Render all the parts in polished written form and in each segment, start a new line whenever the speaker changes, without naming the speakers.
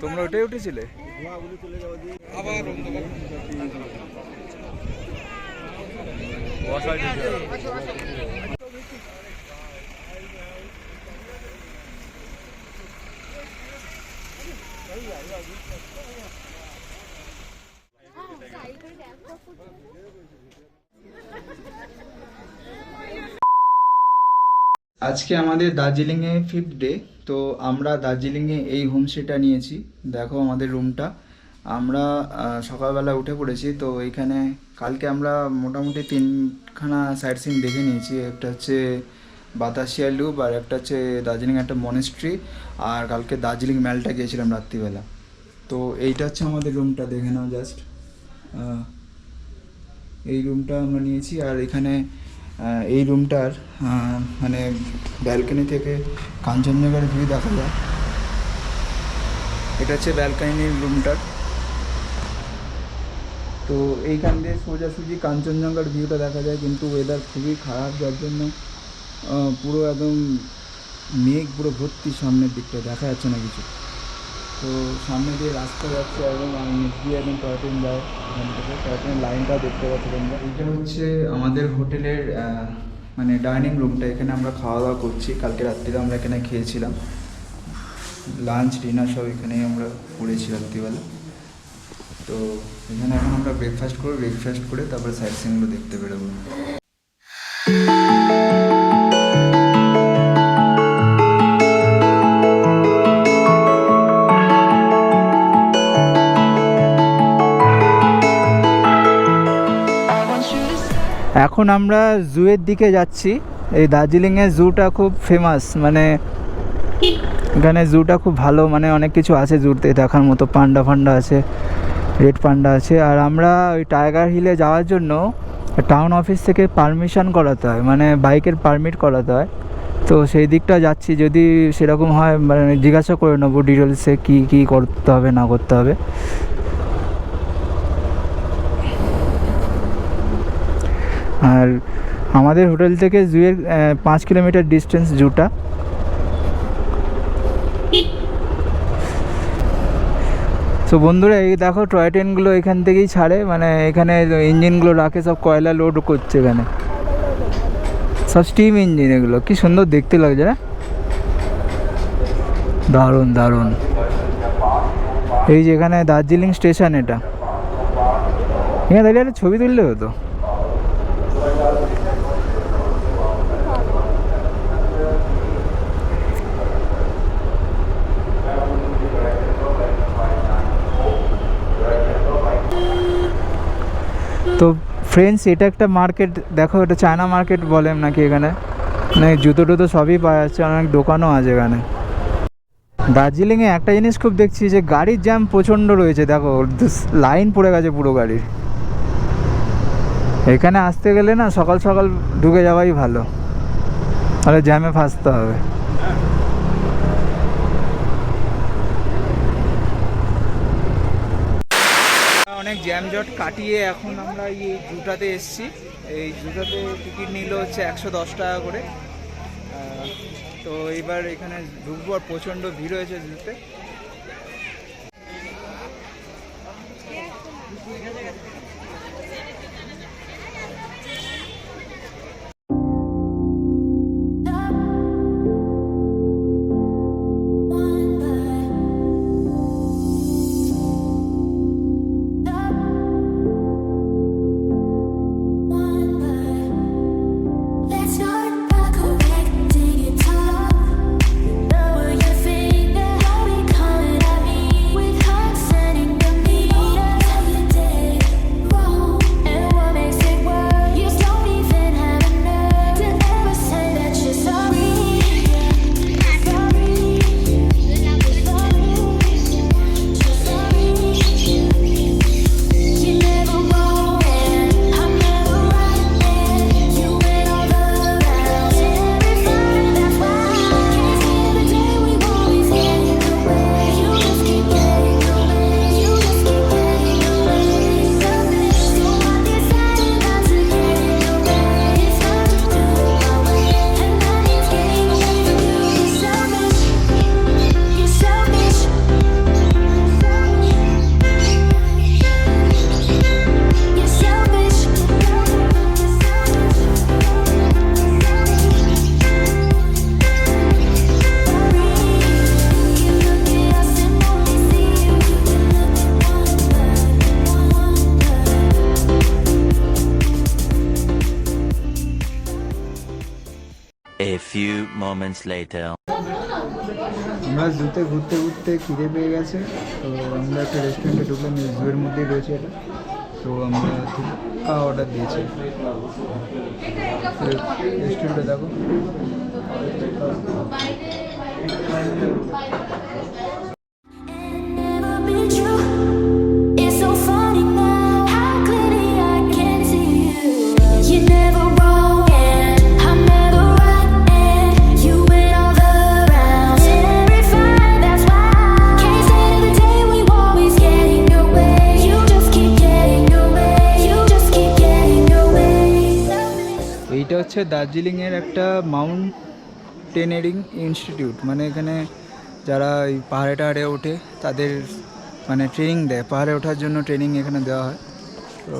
তোমরা ওটাই উঠেছিলে? আজকে আমাদের দার্জিলিংয়ে 5th ডে। তো আমরা দার্জিলিংয়ে এই হোমস্টেটা নিয়েছি। দেখো আমাদের রুমটা। আমরা সকালবেলা উঠে পড়েছি। তো এইখানে কালকে আমরা মোটামুটি 3খানা সাইট সিন দেখে নিয়েছি। একটা হচ্ছে বাতাসিয়া লুপ, আর একটা হচ্ছে দার্জিলিং একটা মনেস্ট্রি, আর কালকে দার্জিলিং ম্যালটা গিয়েছিলাম রাত্রিবেলা। তো এইটা হচ্ছে আমাদের রুমটা, দেখে নাও জাস্ট। এই রুমটা আমরা নিয়েছি। আর এখানে এই রুমটার মানে ব্যালকনি থেকে কাঞ্চনজঙ্ঘার ভিউ দেখা যায়। এটা হচ্ছে ব্যালকনির রুমটার। তো এইখান দিয়ে সোজাসুজি কাঞ্চনজঙ্ঘার ভিউটা দেখা যায়, কিন্তু ওয়েদার খুবই খারাপ, যার জন্য পুরো একদম মেঘ পুরো ভর্তি, সামনের দিকটা দেখা যাচ্ছে না কিছু। তো সামনে দিয়ে রাস্তা যাচ্ছে এবং নিচ দিয়ে একদম টয় ট্রেন যায়। এখান থেকে টয় ট্রেনের লাইনটা দেখতে পাচ্ছি তোমরা। এইটা হচ্ছে আমাদের হোটেলের মানে ডাইনিং রুমটা। এখানে আমরা খাওয়া দাওয়া করছি। কালকে রাত্রিরে আমরা এখানে খেয়েছিলাম, লাঞ্চ ডিনার সব এখানেই আমরা করেছি রাত্রিবেলা। তো এখানে এখন আমরা ব্রেকফাস্ট করবো, ব্রেকফাস্ট করে তারপরে সাইট সিনগুলো দেখতে বেরোবো। এখন আমরা জুয়ের দিকে যাচ্ছি। এই দার্জিলিংয়ের জুটা খুব ফেমাস, মানে এখানে জুটা খুব ভালো, মানে অনেক কিছু আছে জুতে দেখার মতো। পান্ডা ফান্ডা আছে, রেড পান্ডা আছে। আর আমরা ওই টাইগার হিলে যাওয়ার জন্য টাউন অফিস থেকে পারমিশন করাতে হয়, মানে বাইকের পারমিট করাতে হয়। তো সেই দিকটা যাচ্ছি, যদি সেরকম হয় মানে জিজ্ঞাসা করে নেবো ডিটেলসে কী কী করতে হবে না করতে হবে। আর আমাদের হোটেল থেকে জুয়ের 5 কিলোমিটার ডিস্টেন্স জুটা। তো বন্ধুরা এই দেখো টয় ট্রেনগুলো এখান থেকেই ছাড়ে, মানে এখানে ইঞ্জিনগুলো রাখে, সব কয়লা লোড করছে এখানে, সব স্টিম ইঞ্জিন। এগুলো কি সুন্দর দেখতে লাগছে না, দারুণ দারুণ। এই যে এখানে দার্জিলিং স্টেশন, এটা এখানে দাঁড়িয়ে একটা ছবি তুললে হতো। তো ফ্রেন্ডস এটা একটা মার্কেট, দেখো এটা চায়না মার্কেট বলে নাকি এখানে, মানে জুতো টুতো সবই পাওয়া যাচ্ছে, অনেক দোকানও আছে এখানে। দার্জিলিংয়ে একটা জিনিস খুব দেখছি যে গাড়ির জ্যাম প্রচণ্ড রয়েছে। দেখো লাইন পড়ে গেছে পুরো গাড়ির। এখানে আসতে গেলে না সকাল সকাল ঢুকে যাওয়াই ভালো, তাহলে জ্যামে ফাঁসতে হবে। অনেক জ্যামজট কাটিয়ে এখন আমরা এই জুটাতে এসেছি। এই জুটাতে টিকিট নিল হচ্ছে 110 টাকা করে। তো এইবার এখানে ঢুকবো, আর প্রচণ্ড ভিড় হয়েছে জুতে।
Let's start by connecting it all. Now you're moments later.
আমরা জুতে ঘুরতে ঘুরতে খিদে পেয়ে গেছে, তো আমরা একটা রেস্টুরেন্টে ঢুকলাম, জুয়ের মধ্যেই রয়েছে এটা। তো আমরা থুপকা অর্ডার দিয়েছি। রেস্টুরেন্টে দেখো,
Never be true. It's so funny now how clearly I can see you. You're never wrong and I'm never right, and you win all the rounds. Terrified, that's why can't stand the day we always get in your way. You just keep getting your way. You just keep getting your way.
এইটা হচ্ছে দার্জিলিংয়ের একটা mountaineering institute, মানে এখানে যারা এই পাহাড়ে টাহাড়ে ওঠে তাদের মানে ট্রেনিং দেয়, পাহাড়ে ওঠার জন্য ট্রেনিং এখানে দেওয়া হয়। তো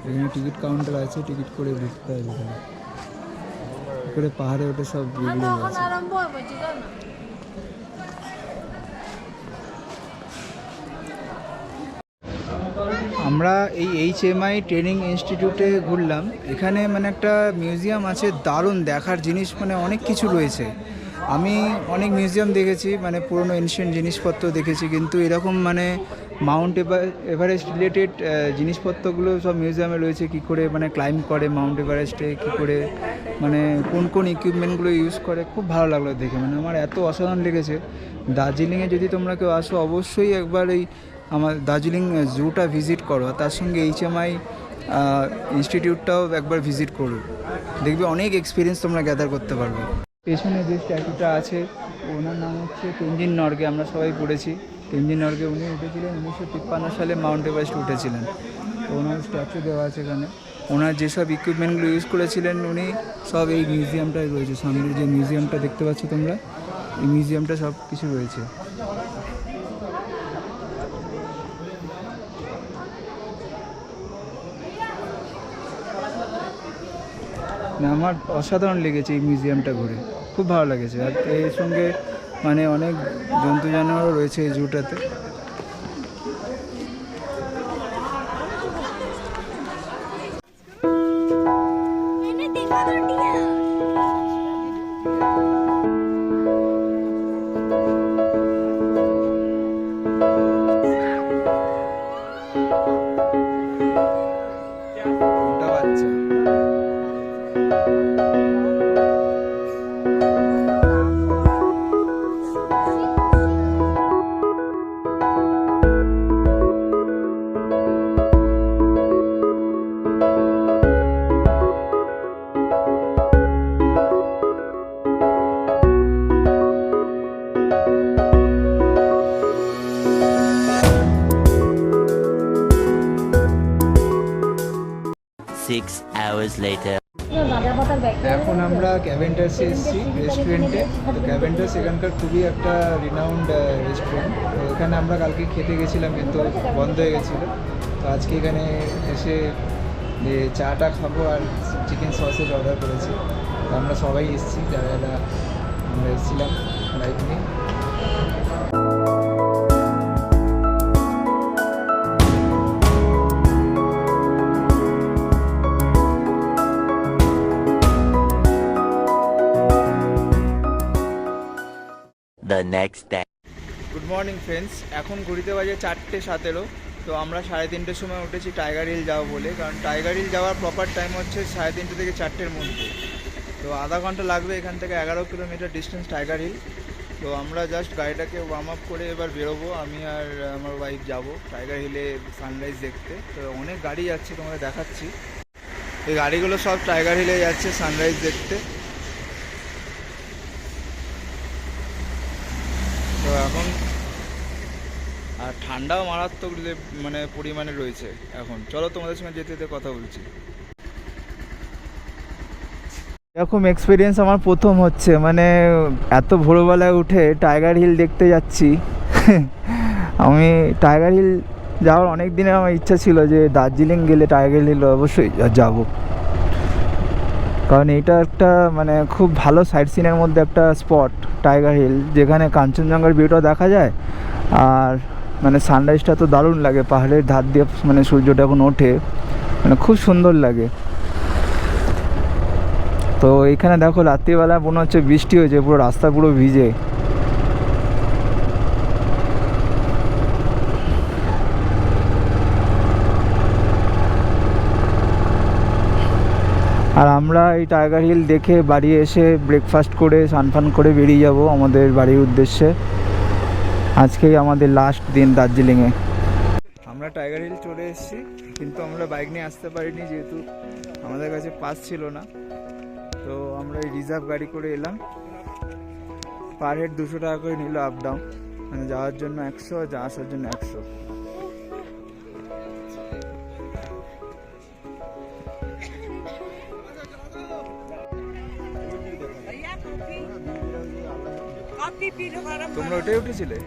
এখানে টিকিট কাউন্টার আছে, টিকিট করে ঢুকতে হবে এখানে, করে পাহাড়ে ওঠে সব ভিডিও আছে। আমরা এই HMI ট্রেনিং ইনস্টিটিউটে ঘুরলাম। এখানে মানে একটা মিউজিয়াম আছে, দারুণ দেখার জিনিস, মানে অনেক কিছু রয়েছে। আমি অনেক মিউজিয়াম দেখেছি, মানে পুরনো এনশিয়েন্ট জিনিসপত্র দেখেছি, কিন্তু এরকম মানে মাউন্ট এভারেস্ট রিলেটেড জিনিসপত্রগুলো সব মিউজিয়ামে রয়েছে। কী করে মানে ক্লাইম্ব করে মাউন্ট এভারেস্টে, কী করে মানে কোন কোন ইকুইপমেন্টগুলো ইউজ করে, খুব ভালো লাগলো দেখে, মানে আমার এত অসাধারণ লেগেছে। দার্জিলিংয়ে যদি তোমরা কেউ আসো অবশ্যই একবার এই আমার দার্জিলিং জুটা ভিজিট করো, তার সঙ্গে HMI ইনস্টিটিউটটাও একবার ভিজিট করো, দেখবে অনেক এক্সপিরিয়েন্স তোমরা গ্যাদার করতে পারবে। পেছনে যে স্ট্যাচুটা আছে ওনার নাম হচ্ছে তেনজিং নরগে, আমরা সবাই পড়েছি। তেনজিং নরগে উনি উঠেছিলেন 1953 সালে মাউন্ট এভারেস্ট উঠেছিলেন। তো ওনার স্ট্যাচু দেওয়া আছে এখানে। ওনার যেসব ইকুইপমেন্টগুলো ইউজ করেছিলেন উনি সব এই মিউজিয়ামটাই রয়েছে, সামনের যে মিউজিয়ামটা দেখতে পাচ্ছ তোমরা, এই মিউজিয়ামটা সব কিছু রয়েছে। না, আমার অসাধারণ লেগেছে এই মিউজিয়ামটা ঘুরে, খুব ভালো লেগেছে। আর এর সঙ্গে মানে অনেক জন্তু জানোয়ারও রয়েছে এই জুটাতে। কোনটা বাচ্চা?
Six hours later.
এখন আমরা ক্যাভেন্টাসে এসেছি রেস্টুরেন্টে। তো ক্যাভেন্টাস এখানকার খুবই একটা রিনাউন্ড রেস্টুরেন্ট। তো এখানে আমরা কালকে খেতে গেছিলাম কিন্তু বন্ধ হয়ে গেছিলো। তো আজকে এখানে এসে যে চাটা খাবো আর চিকেন সসেজ অর্ডার করেছি। তো আমরা সবাই এসেছি, যারা যারা আমরা এসেছিলাম বাইক নিয়ে।
The next day.
Good morning friends, এখন ঘড়িতে বাজে 4:17। তো আমরা 3:30টার সময় উঠেছি টাইগার হিল যাবো বলে, কারণ টাইগার হিল যাওয়ার প্রপার টাইম হচ্ছে 3:30 থেকে 4টের মধ্যে। তো আধা ঘন্টা লাগবে এখান থেকে, 11 কিলোমিটার ডিস্টেন্স টাইগার হিল। তো আমরা জাস্ট গাড়িটাকে ওয়ার্ম আপ করে এবার বেরোবো, আমি আর আমার ওয়াইফ যাব টাইগার হিলে সানরাইজ দেখতে। তো অনেক গাড়ি যাচ্ছে, তোমাদের দেখাচ্ছি। এই গাড়িগুলো সব টাইগার হিলে যাচ্ছে সানরাইজ দেখতে। তো এখন আর ঠান্ডাও মারাত্মক মানে পরিমাণে রয়েছে এখন। চলো তোমাদের সঙ্গে যেতে যেতে কথা বলছি। এরকম এক্সপিরিয়েন্স আমার প্রথম হচ্ছে, মানে এত ভোরবেলায় উঠে টাইগার হিল দেখতে যাচ্ছি। আমি টাইগার হিল যাওয়ার অনেক দিনের আমার ইচ্ছা ছিল যে দার্জিলিং গেলে টাইগার হিল অবশ্যই যাব, কারণ এইটা একটা মানে খুব ভালো সাইট সিনের মধ্যে একটা স্পট টাইগার হিল, যেখানে কাঞ্চনজঙ্ঘার ভিউটা দেখা যায়। আর মানে সানরাইজটা তো দারুণ লাগে, পাহাড়ের ধার দিয়ে মানে সূর্যটা এখন ওঠে, মানে খুব সুন্দর লাগে। তো এখানে দেখো রাত্রিবেলা মনে হচ্ছে বৃষ্টি হয়েছে, পুরো রাস্তা পুরো ভিজে। আর আমরা এই টাইগার হিল দেখে বাড়ি এসে ব্রেকফাস্ট করে স্নান করে বেরিয়ে যাব আমাদের বাড়ির উদ্দেশ্যে। আজকেই আমাদের লাস্ট দিন দার্জিলিংয়ে। আমরা টাইগার হিল চলে এসেছি, কিন্তু আমরা বাইক নিয়ে আসতে পারিনি যেহেতু আমাদের কাছে পাস ছিল না। তো আমরা এই রিজার্ভ গাড়ি করে এলাম। পার হেড 200 টাকা করে নিল আপ ডাউন, মানে যাওয়ার জন্য 100 আর আসার জন্য 100। তোমরা ওটাই উঠেছিলে?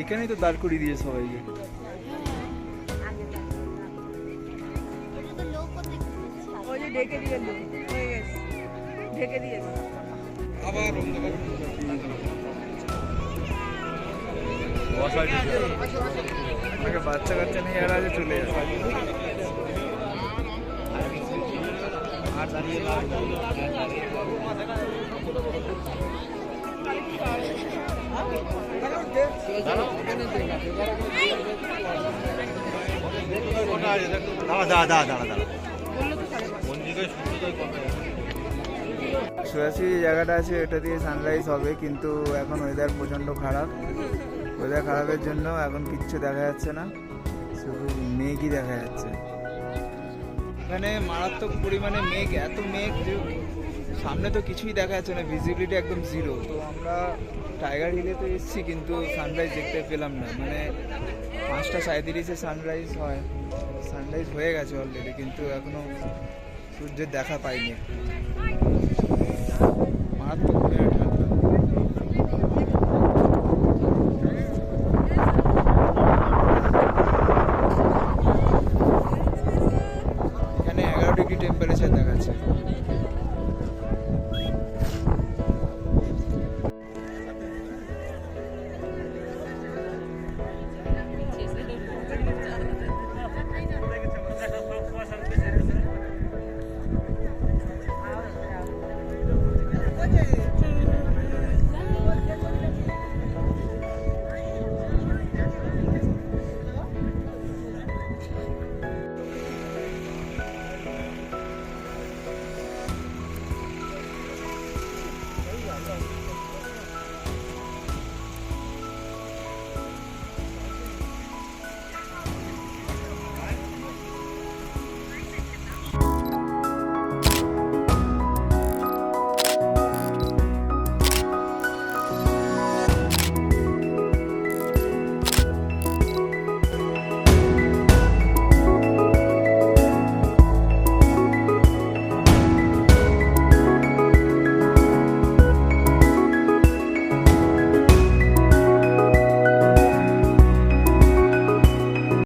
এখানেই তো দাঁড় করিয়ে দিয়ে সবাইকে।
ঢেকে দিয়ে হয়ে গেছে, ঢেকে দিয়েছে আবার
বাচ্চা কাচ্চা নিয়ে আর আগে চলে যাবে। আর দাঁড়িয়ে সোয়াশি জায়গাটা আছে, এটা দিয়ে সানরাইজ হবে, কিন্তু এখন ওয়েদার প্রচণ্ড খারাপ। ওয়েদার খারাপের জন্য এখন কিচ্ছু দেখা যাচ্ছে না, শুধু মেঘই দেখা যাচ্ছে। এখানে মারাত্মক পরিমাণে মেঘ, এত মেঘ যে সামনে তো কিছুই দেখা যাচ্ছে না, ভিজিবিলিটি একদম জিরো। তো আমরা টাইগার হিলে তো এসেছি, কিন্তু সানরাইজ দেখতে পেলাম না। মানে 5:37-এ সানরাইজ হয়, সানরাইজ হয়ে গেছে অলরেডি, কিন্তু এখনও সূর্যের দেখা পাইনি। মারাত্মক পরিমাণে ঠান্ডা। এখানে 11 ডিগ্রি টেম্পারেচার দেখাচ্ছে।